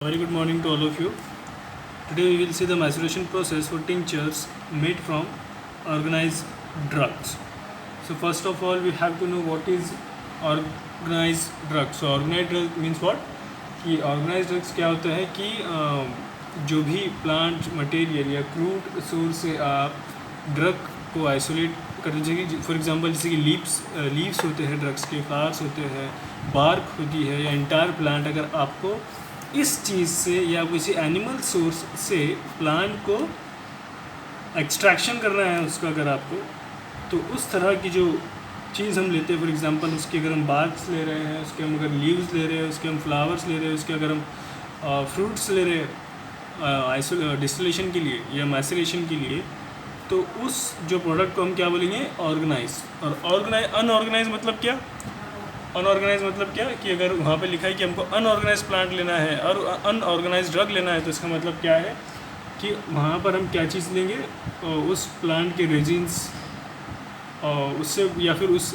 Very good morning to all of you. Today we will see the maceration process for tinctures made from organized drugs. So first of all we have to know what is organized drug. So organized drug means what? कि organized drugs क्या होता है कि जो भी plant material या crude source से आप ड्रग को आइसोलेट करने चाहिए. फॉर एग्जांपल जैसे कि लीव्स होते हैं ड्रग्स के, फ्लावर्स होते हैं, बार्क होती है या इंटायर प्लांट. अगर आपको इस चीज़ से या किसी एनिमल सोर्स से प्लांट को एक्सट्रैक्शन करना है उसका, अगर आपको तो उस तरह की जो चीज़ हम लेते हैं, फॉर एग्जांपल उसके अगर हम बार्क्स ले रहे हैं, उसके हम अगर लीव्स ले रहे हैं, उसके हम फ्लावर्स ले रहे हैं, उसके अगर हम फ्रूट्स ले रहे हैं डिस्टिलेशन के लिए या मैसरेशन के लिए, तो उस जो प्रोडक्ट को हम क्या बोलेंगे? ऑर्गेनाइज. और अनऑर्गेनाइज मतलब क्या? अनऑर्गेनाइज मतलब क्या कि अगर वहाँ पे लिखा है कि हमको अनऑर्गेनाइज प्लांट लेना है और अनऑर्गेनाइज ड्रग लेना है, तो इसका मतलब क्या है कि वहाँ पर हम क्या चीज़ लेंगे? उस प्लांट के रेजिन्स उससे या फिर उस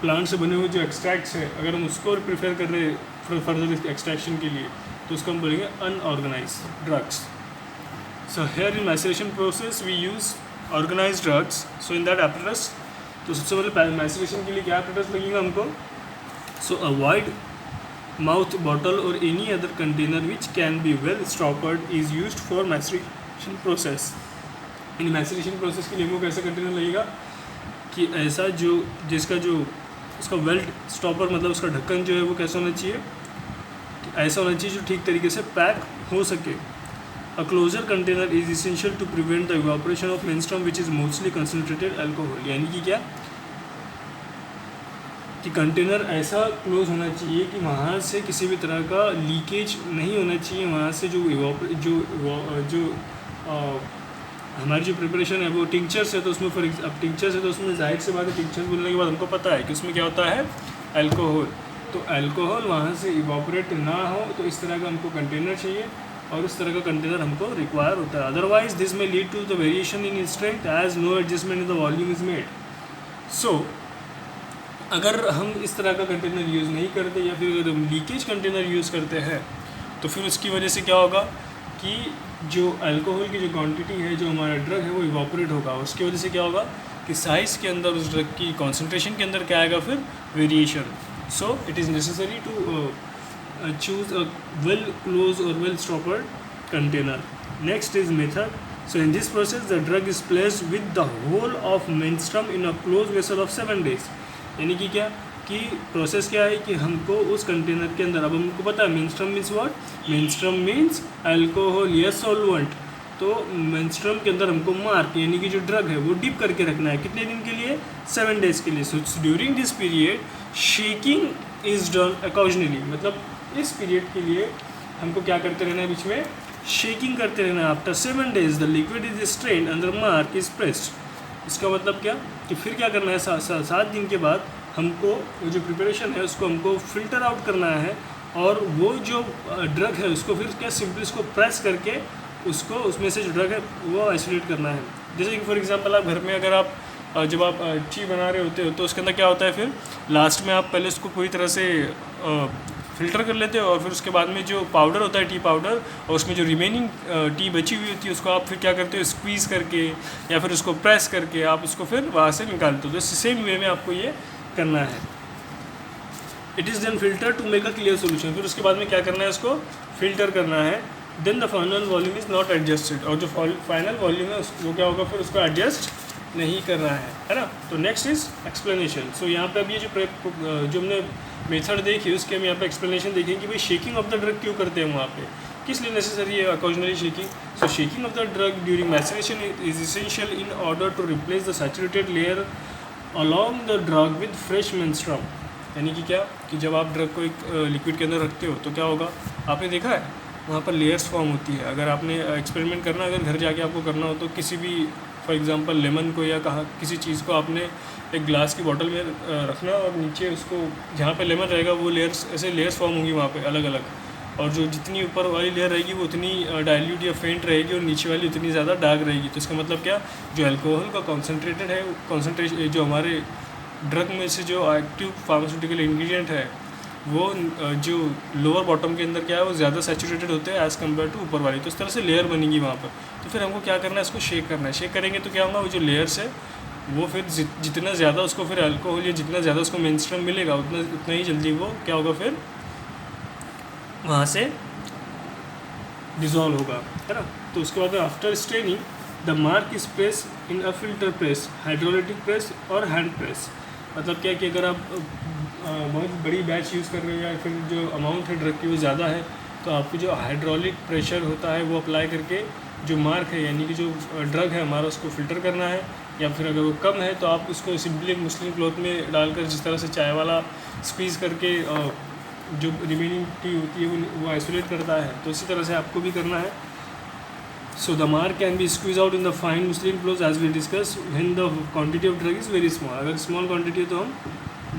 प्लांट से बने हुए जो एक्सट्रैक्ट्स है, अगर हम उसको प्रेफर कर रहे हैं फर्दर एक्सट्रैक्शन के लिए, तो उसको हम बोलेंगे unorganise drugs. So here in maceration process we use organise drugs. So in that apparatus, तो सबसे पहले मैसरेशन के लिए क्या एपरेटस लगेगा हमको? So avoid mouth, bottle or any other container which can be well stoppered is used for maceration process. In maceration process के लिए हमको कैसा कंटेनर लगेगा कि ऐसा जो जिसका जो उसका वेल स्टॉपर मतलब उसका ढक्कन जो है वो कैसा होना चाहिए? ऐसा होना चाहिए जो ठीक तरीके से पैक हो सके. A closure container is essential to prevent the evaporation of menstruum which is mostly concentrated alcohol. यानी कि क्या कि कंटेनर ऐसा क्लोज होना चाहिए कि वहाँ से किसी भी तरह का लीकेज नहीं होना चाहिए. वहाँ से जो हमारी जो प्रिपरेशन है वो टिंक्चर्स है, तो उसमें अब टिंक्चर्स है तो उसमें जाहिर से बात है, टिंक्चर्स बोलने के बाद हमको पता है कि उसमें क्या होता है? अल्कोहल. तो अल्कोहल वहाँ से इवापोरेट ना हो, तो इस तरह का हमको कंटेनर चाहिए और उस तरह का कंटेनर हमको रिक्वायर होता है. Otherwise this may lead to the variation in strength as no adjustment in the volume is made. So अगर हम इस तरह का कंटेनर यूज़ नहीं करते या फिर अगर हम लीकेज कंटेनर यूज़ करते हैं, तो फिर उसकी वजह से क्या होगा कि जो अल्कोहल की जो क्वांटिटी है, जो हमारा ड्रग है वो इवापोरेट होगा. उसकी वजह से क्या होगा कि साइज़ के अंदर उस ड्रग की कॉन्सेंट्रेशन के अंदर क्या आएगा? फिर variation. So it is necessary to choose a well close और well stoppered container. Next is method. So in this process the drug is placed with the whole of menstruum in a close vessel of 7 days. यानी कि क्या कि process क्या है कि हमको उस कंटेनर के अंदर, अब हमको पता है menstruum means what? Menstruum means alcohol या सॉल्वेंट. तो मेंस्ट्रुम के अंदर हमको मार्क यानी कि जो ड्रग है वो डिप करके रखना है. कितने दिन के लिए? 7 days के लिए. So during this period shaking is done occasionally. मतलब इस पीरियड के लिए हमको क्या करते रहना है? बीच में शेकिंग करते रहना है. After 7 days the liquid is strain under mark is pressed. इसका मतलब क्या कि फिर क्या करना है? 7 दिन के बाद हमको वो जो प्रिपरेशन है उसको हमको फ़िल्टर आउट करना है, और वो जो ड्रग है उसको फिर क्या सिंपली उसको प्रेस करके उसको उसमें से जो ड्रग है वो आइसोलेट करना है. जैसे कि फॉर एग्जांपल आप घर में अगर आप जब आप टी बना रहे होते हो तो उसके अंदर क्या होता है? फिर लास्ट में आप पहले उसको पूरी तरह से फ़िल्टर कर लेते हो, और फिर उसके बाद में जो पाउडर होता है टी पाउडर, और उसमें जो रिमेनिंग टी बची हुई होती है उसको आप फिर क्या करते हो? स्क्वीज़ करके या फिर उसको प्रेस करके आप उसको फिर वहाँ से निकालते हो. तो सेम वे में आपको ये करना है. It is then filter to make a clear solution. फिर उसके बाद में क्या करना है? उसको फिल्टर करना है. Then the final volume is not adjusted. और जो फाइनल वॉल्यूम है वो क्या होगा? फिर उसको एडजस्ट नहीं करना है ना. तो नेक्स्ट इज एक्सप्लेनेशन. सो यहाँ पे अब ये जो हमने मेथड देखी उसके हम यहाँ पे एक्सप्लेनेशन देखेंगे कि भाई शेकिंग ऑफ द ड्रग क्यों करते हैं वहाँ पे, किस लिए नेसेसरी है occasionally shaking. So shaking of the drug during maceration is essential in order to replace the saturated layer along the drug with fresh menstruum. यानी कि क्या कि जब आप ड्रग को एक लिक्विड के अंदर रखते हो तो क्या होगा? आपने देखा है वहाँ पर लेयर्स फॉर्म होती है. अगर आपने एक्सपेरिमेंट करना, अगर घर जाके आपको करना हो, तो किसी भी फॉर एग्जांपल लेमन को या किसी चीज़ को आपने एक ग्लास की बॉटल में रखना, और नीचे उसको जहाँ पे लेमन रहेगा वो लेयर्स फॉर्म होंगी वहाँ पे अलग अलग, और जो जितनी ऊपर वाली लेयर रहेगी वो उतनी डाइल्यूट या फेंट रहेगी, और नीचे वाली उतनी ज़्यादा डार्क रहेगी. तो इसका मतलब क्या? जो अल्कोहल का कॉन्सेंट्रेटेड है, कॉन्सेंट्रेशन जो हमारे ड्रग में से जो एक्टिव फार्मास्यूटिकल इंग्रेडिएंट है वो जो लोअर बॉटम के अंदर क्या है वो ज़्यादा सैचुरेटेड होते हैं एज़ कम्पेयर टू ऊपर वाली, तो इस तरह से लेयर बनेगी वहाँ पर। तो फिर हमको क्या करना है, इसको शेक करना है। शेक करेंगे तो क्या होगा, वो जो लेयर्स है वो फिर जितना ज़्यादा उसको फिर अल्कोहल या जितना ज़्यादा उसको मेनस्ट्रम मिलेगा उतना ही जल्दी वो क्या होगा, फिर वहाँ से डिज़ोल्व होगा, है ना। तो उसके बाद after straining the marc is press in a filter press, hydrolytic press और हैंड प्रेस। मतलब क्या कि अगर आप बहुत बड़ी बैच यूज़ कर रहे हो या फिर जो अमाउंट है ड्रग की वो ज़्यादा है, तो आपको जो हाइड्रोलिक प्रेशर होता है वो अप्लाई करके जो मार्क है यानी कि जो ड्रग है हमारा उसको फ़िल्टर करना है। या फिर अगर वो कम है तो आप उसको सिंपली मुस्लिम क्लॉथ में डालकर जिस तरह से चाय वाला स्क्वीज़ करके जो रिमेनिंग टी होती है वो आइसोलेट करता है, तो इसी तरह से आपको भी करना है। So the marc can be squeeze out in the fine muslin cloth as we discuss when the quantity of drug is very small. अगर स्मॉल क्वांटिटी है तो हम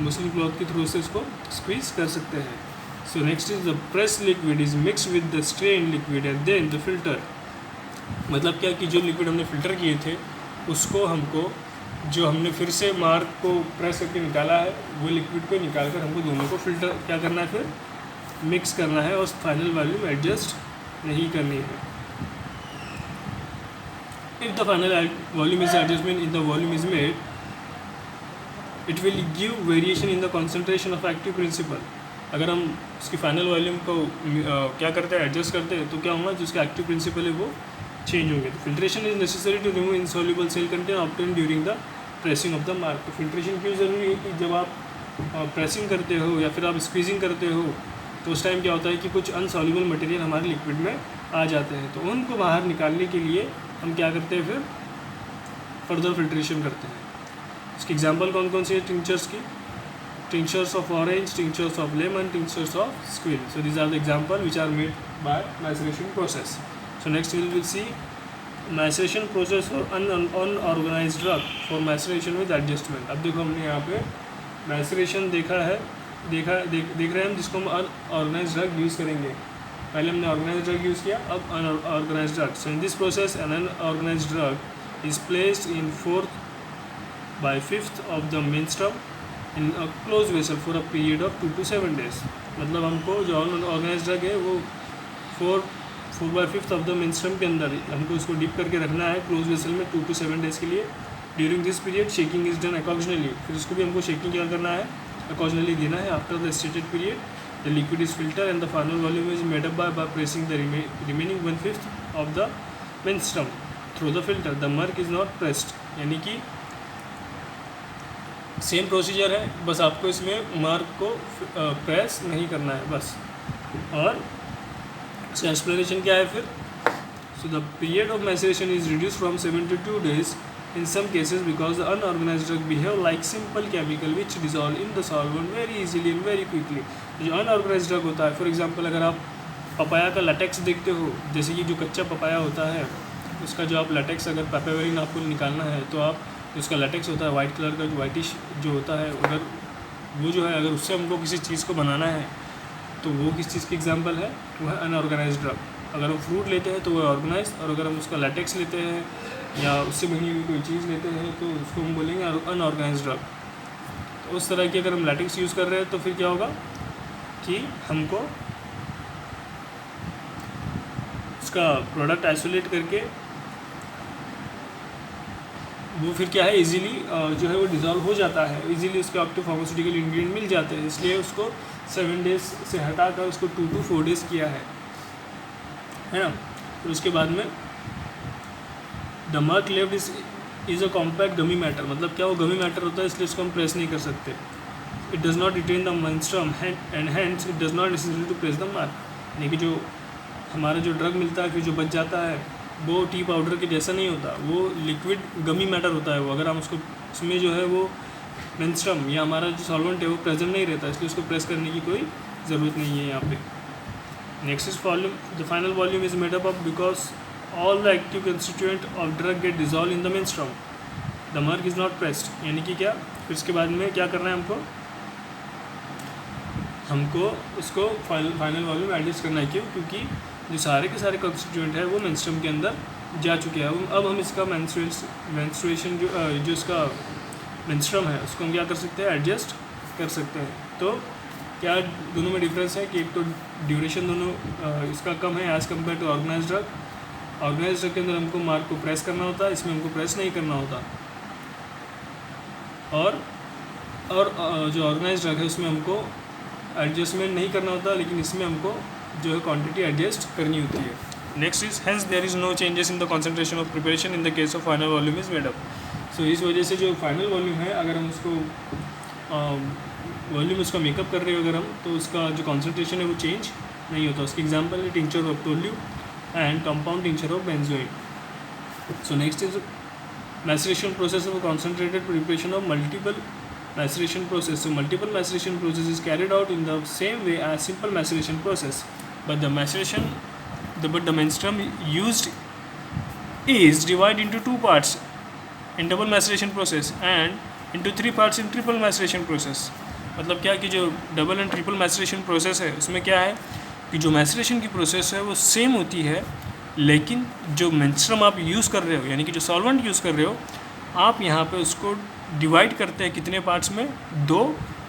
मुस्लिम क्लॉथ के थ्रू से उसको स्क्वीज कर सकते हैं। So next is the press liquid is mix with the strain liquid and then the filter. मतलब क्या कि जो लिक्विड हमने फ़िल्टर किए थे उसको हमको जो हमने फिर से मार्क को प्रेस करके निकाला है वो लिक्विड को निकाल कर हमको दोनों को फिल्टर क्या करना है, फिर मिक्स करना है और फाइनल वैल्यू एडजस्ट नहीं करनी है। If the final volume is adjustment in the volume is made it will give variation in the concentration of active principal. अगर हम उसकी फाइनल वॉल्यूम को क्या करते हैं, एडजस्ट करते हैं, तो क्या होगा, जो उसका एक्टिव प्रिंसिपल है वो चेंज होंगे। तो filtration is necessary to remove insoluble cell content obtain during the pressing of the marc. तो फिल्ट्रेशन क्यों ज़रूरी है कि जब आप प्रेसिंग करते हो या फिर आप स्क्वीजिंग करते हो तो उस टाइम क्या होता है कि कुछ अनसॉल्युबल मटेरियल हमारे लिक्विड में आ जाते हैं, तो उनको बाहर निकालने के लिए हम क्या करते हैं, फिर फर्दर फिल्ट्रेशन करते हैं। इसकी एग्जांपल कौन कौन सी है टिंचर्स की? Tinctures of orange, tinctures of lemon, tinctures of squill. So these are the example which are made by maceration process. So next we will see maceration process for unorganized drug for maceration with adjustment। अब देखो हमने यहाँ पे maceration देख रहे हैं हम, जिसको हम अनऑर्गेनाइज्ड ड्रग यूज़ करेंगे। पहले हमने ऑर्गेनाइज्ड ड्रग यूज़ किया, अब unorganised drug. So in this process an unorganised drug is placed in 4/5 of the menstruum in a close vessel for a period of 2 to 7 days। मतलब हमको जो unorganised drug है वो 4/5 ऑफ द मेनस्ट्रम के अंदर हमको उसको डिप करके रखना है क्लोज वेसल में 2 to 7 days के लिए। During this period shaking is done accordingly. फिर उसको भी हमको शेकिंग क्या करना है, अकॉर्डिनली देना है। After the stated period the liquid is filter and the final volume is made up by pressing the remaining 1/5 of the menstruum through the filter. The marc is not pressed, यानी कि same procedure है, बस आपको इसमें mark को press नहीं करना है बस। और इसका एक्सप्लेनेशन क्या है फिर? So the period of maceration is reduce from 72 days in some cases because the unorganized drug behave like simple chemical which dissolve in the solvent very easily and very quickly। जो unorganised drug होता है, for example अगर आप papaya का latex देखते हो, जैसे कि जो कच्चा पपाया होता है उसका जो आप लैटेक्स अगर पैपावेरिन आपको निकालना है तो आप उसका लैटेक्स होता है वाइट कलर का, जो वाइटिश जो होता है, अगर वो जो है अगर उससे हमको किसी चीज़ को बनाना है तो वो किस चीज़ की एग्जांपल है, वो है अनऑर्गेनाइज्ड ड्रग। अगर हम फ्रूट लेते हैं तो वो ऑर्गेनाइज, और अगर हम उसका लैटेक्स लेते हैं या उससे बनी हुई कोई चीज़ लेते हैं तो उसको हम बोलेंगे अनऑर्गेनाइज्ड ड्रग। तो उस तरह की अगर हम लैटेक्स यूज़ कर रहे हैं तो फिर क्या होगा कि हमको उसका प्रोडक्ट आइसोलेट करके वो फिर क्या है इजीली जो है वो डिज़ोल्व हो जाता है, इजीली उसके एक्टिव फार्मास्यूटिकल इंग्रेडिएंट मिल जाते हैं, इसलिए उसको 7 days से हटाकर उसको 2 to 4 days किया है ना। फिर उसके बाद में the mark left is a compact gummy matter. मतलब क्या वो गमी मैटर होता है, इसलिए उसको हम प्रेस नहीं कर सकते। It does not retain the menstruum and hands it does not necessary to press the marc. यानी कि जो हमारा जो ड्रग मिलता है फिर जो बच जाता है वो टी पाउडर के जैसा नहीं होता, वो लिक्विड गमी मैटर होता है वो। अगर हम उसको उसमें जो है वो मेनस्ट्रम या हमारा जो सॉल्वेंट है वो प्रेजेंट नहीं रहता, इसलिए उसको प्रेस करने की कोई ज़रूरत नहीं है यहाँ पे। Next is volume. The final volume is made up of because all the active constituent of drug get dissolve in the menstruum. The marc is not pressed, यानी कि क्या, फिर इसके बाद में क्या करना है हमको उसको फाइनल वॉल्यूम एडजस्ट करना है। क्यों? क्योंकि जो सारे के सारे कंस्टिट्यूएंट है वो मेनस्ट्रम के अंदर जा चुके हैं। अब हम इसका मेंस्ट्रुएशन जो इसका मेनस्ट्रम है उसको हम क्या कर सकते हैं, एडजस्ट कर सकते हैं। तो क्या दोनों में डिफरेंस है कि एक तो ड्यूरेशन दोनों इसका कम है as compare to organise drug. Organise drug के अंदर हमको मार्क को प्रेस करना होता है, इसमें हमको प्रेस नहीं करना होता। और जो ऑर्गेनाइज ड्रग है उसमें हमको एडजस्टमेंट नहीं करना होता, लेकिन इसमें हमको जो है क्वांटिटी एडजस्ट करनी होती है। Next is hence there is no changes in the concentration of preparation in the case of final volume is made up. So इस वजह से जो फाइनल वॉल्यूम है, अगर हम उसको वॉल्यूम उसका मेकअप कर रहे हो अगर हम, तो उसका जो कॉन्सेंट्रेशन है वो चेंज नहीं होता। उसकी एग्जांपल है tincture of tolu and compound tincture of benzoin. So next is maceration process of concentrated preparation of multiple maceration process. So multiple maceration process is carried out in the same way as simple maceration process, but the menstruum used is divided into two parts in double maceration process and into three parts in triple maceration process. मतलब क्या कि जो double and triple maceration process है उसमें क्या है कि जो मैसरेशन की प्रोसेस है वो सेम होती है, लेकिन जो मेंस्ट्रुम आप यूज़ कर रहे हो यानी कि जो सॉल्वेंट यूज़ कर रहे हो आप यहाँ पे उसको डिवाइड करते हैं कितने पार्ट्स में, 2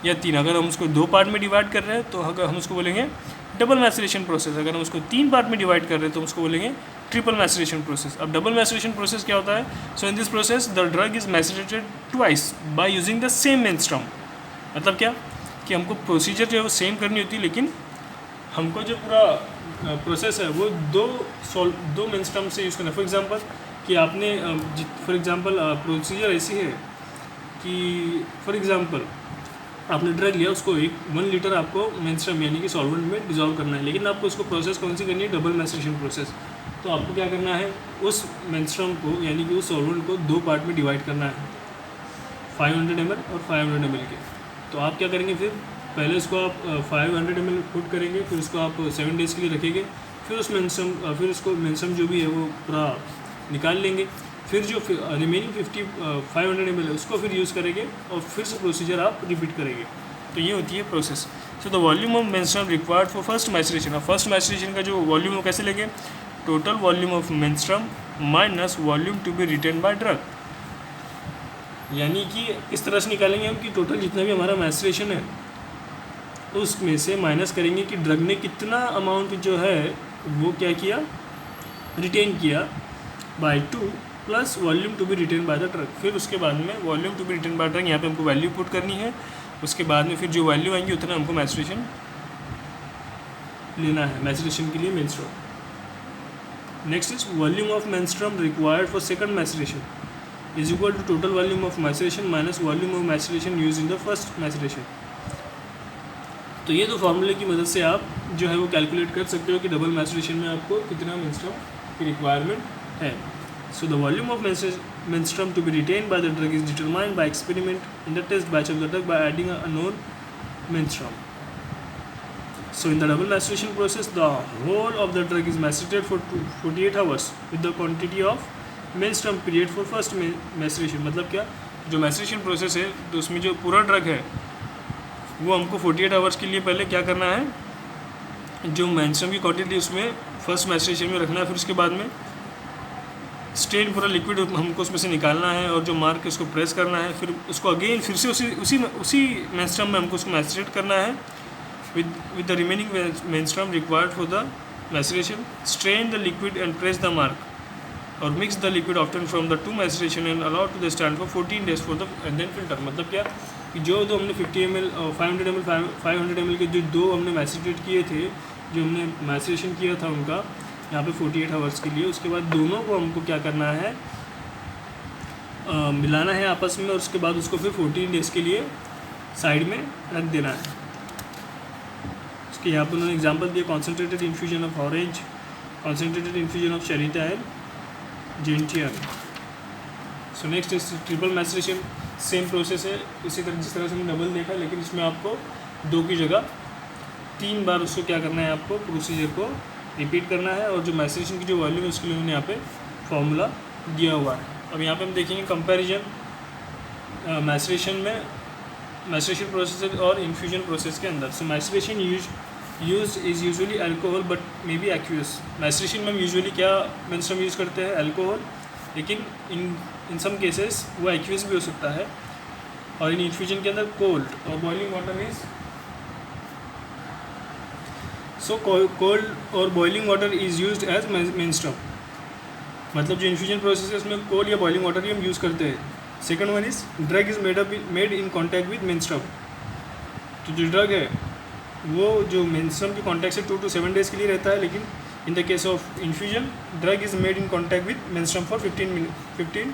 या 3। अगर हम उसको 2 पार्ट में डिवाइड कर रहे हैं तो अगर हम उसको बोलेंगे डबल मैसरेशन प्रोसेस। अगर हम उसको 3 पार्ट में डिवाइड कर रहे हैं तो उसको बोलेंगे ट्रिपल मैसरेशन प्रोसेस। अब डबल मैसरेशन प्रोसेस क्या होता है? So in this process the drug is macerated twice by using the same menstruum. मतलब क्या कि हमको प्रोसीजर जो है वो सेम करनी होती है, लेकिन हमको जो पूरा प्रोसेस है वो दो मेंस्ट्रुम से यूज़ करना है। फॉर एग्जांपल कि आपने प्रोसीजर ऐसी है कि फॉर एग्जांपल आपने ड्रग लिया, उसको 1 लीटर आपको मेंस्ट्रुम यानी कि सॉल्वेंट में डिजोल्व करना है, लेकिन आपको उसको प्रोसेस कौन सी करनी है? Double maceration process. तो आपको क्या करना है, उस मेंस्ट्रुम को यानी कि उस सॉल्वेंट को 2 पार्ट में डिवाइड करना है, 500 ml और 500 ml के। तो आप क्या करेंगे, फिर पहले उसको आप 500 ml पुट करेंगे, फिर उसको आप 7 डेज़ के लिए रखेंगे, फिर उसको मेंस्ट्रुम जो भी है वो पूरा निकाल लेंगे, फिर जो रिमेनिंग 500 ml है उसको फिर यूज़ करेंगे और फिर से प्रोसीजर आप रिपीट करेंगे। तो ये होती है process. So the volume of menstruum required for first maceration. अब फर्स्ट मैसरेशन का जो वॉल्यूम वो कैसे लेंगे? Total volume of menstruum minus volume to be retain by drug. यानी कि इस तरह से निकालेंगे हम कि टोटल जितना भी हमारा मैसरेशन है उसमें से माइनस करेंगे कि ड्रग ने कितना अमाउंट जो है वो क्या किया, रिटेन किया by 2 plus volume to be retain by the drug. फिर उसके बाद में volume to be retain by drug यहाँ पे हमको वैल्यू पुट करनी है, उसके बाद में फिर जो वैल्यू आएंगी उतना हमको मैसरेशन लेना है, मैसरेशन के लिए menstruum. Next is volume of menstruum required for second maceration is equal to total volume of maceration minus volume of maceration use in the first maceration. तो ये 2 फार्मूले की मदद से आप जो है वो कैलकुलेट कर सकते हो कि डबल मैसरेशन में आपको कितना मेंस्ट्रुम की रिक्वायरमेंट है। So the volume of menstruum to be retained by the drug is determined by experiment in the test batch of the drug by adding a known menstruum. So in the double maceration process, the whole of the drug is macerated for 48 hours with the quantity of menstruum period for first maceration. मतलब क्या, जो maceration process है तो उसमें जो पूरा drug है वो हमको 48 आवर्स के लिए पहले क्या करना है, जो मेंस्ट्रुम की क्वांटिटी उसमें फर्स्ट मैसरेशन में रखना है, फिर उसके बाद में स्ट्रेन पूरा लिक्विड हमको उसमें से निकालना है और जो मार्क है उसको प्रेस करना है, फिर उसको अगेन फिर से उसी मेंस्ट्रुम में हमको उसको मैसरेट करना है with the remaining menstruum required for the maceration. Strain the liquid and press the mark or mix the liquid often from the 2 maceration and allow to the stand for 14 days for the and then filter. मतलब क्या कि जो 2 हमने 50 ml और 500 ml के जो 2 हमने मैसरेट किए थे, जो हमने मैसरेशन किया था उनका यहाँ पे 48 आवर्स के लिए, उसके बाद दोनों को हमको क्या करना है, मिलाना है आपस में और उसके बाद उसको फिर 14 डेज़ के लिए साइड में रख देना है। उसके यहाँ पर उन्होंने एग्जांपल दिया, concentrated infusion of orange, concentrated infusion of chirata and gentian. So next is triple maceration, same process है इसी तरह जिस तरह से हमने डबल देखा, लेकिन इसमें आपको 2 की जगह 3 बार उसको क्या करना है, आपको प्रोसीजर को रिपीट करना है और जो मैसरेशन की जो वॉल्यूम है उसके लिए उन्होंने यहाँ पे फॉर्मूला दिया हुआ है। अब यहाँ पे हम देखेंगे कंपैरिजन मैसरेशन में, मैसरेशन प्रोसेस और इन्फ्यूजन प्रोसेस के अंदर। So maceration use is usually alcohol but may be aqueous. Maceration में हम यूजुअली क्या मेंस्ट्रुम यूज़ करते हैं, अल्कोहल, लेकिन इन सम केसेस वो एक्यूअस भी हो सकता है। और इन इन्फ्यूजन के अंदर कोल्ड और boiling water is so cold और boiling water is used as menstruum, मतलब जो इन्फ्यूजन प्रोसेस है उसमें कोल्ड या बॉइलिंग वाटर ही हम यूज़ करते हैं. Second one is drug is made in contact with menstruum. तो जो ड्रग है वो जो मेनस्ट्रम के कॉन्टैक्ट से 2 to 7 days के लिए रहता है, लेकिन in the case of infusion drug is made in contact with menstruum for 15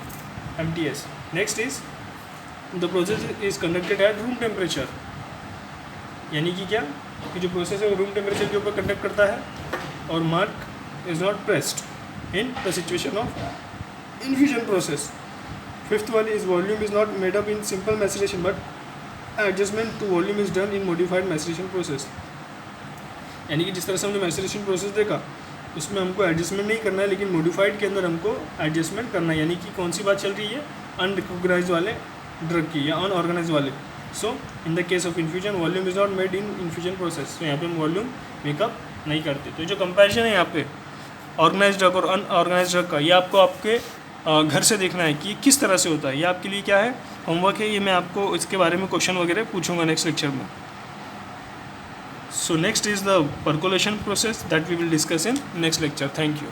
mts. Next is the process is conducted at room temperature, यानी कि क्या कि जो प्रोसेस है वो रूम टेम्परेचर के ऊपर कंडक्ट करता है, और marc is not pressed in the situation of infusion process. Fifth one is volume is not made up in simple maceration but adjustment to volume is done in modified maceration process. यानी कि जिस तरह से हमने maceration process देखा उसमें हमको adjustment नहीं करना है, लेकिन मॉडिफाइड के अंदर हमको एडजस्टमेंट करना है. यानी कि कौन सी बात चल रही है, अनरिकॉग्नाइज्ड वाले ड्रग की या अनऑर्गेनाइज वाले. So in the case of infusion volume is not made in infusion process. तो यहाँ पे हम वॉल्यूम मेकअप नहीं करते. तो जो कंपैरिजन है यहाँ पे ऑर्गेनाइज ड्रग और अनऑर्गेनाइज ड्रग का, ये आपको आपके घर से देखना है कि किस तरह से होता है. ये आपके लिए क्या है, होमवर्क है. ये मैं आपको इसके बारे में क्वेश्चन वगैरह पूछूंगा नेक्स्ट लेक्चर में. So next is the percolation process that we will discuss in next lecture. Thank you.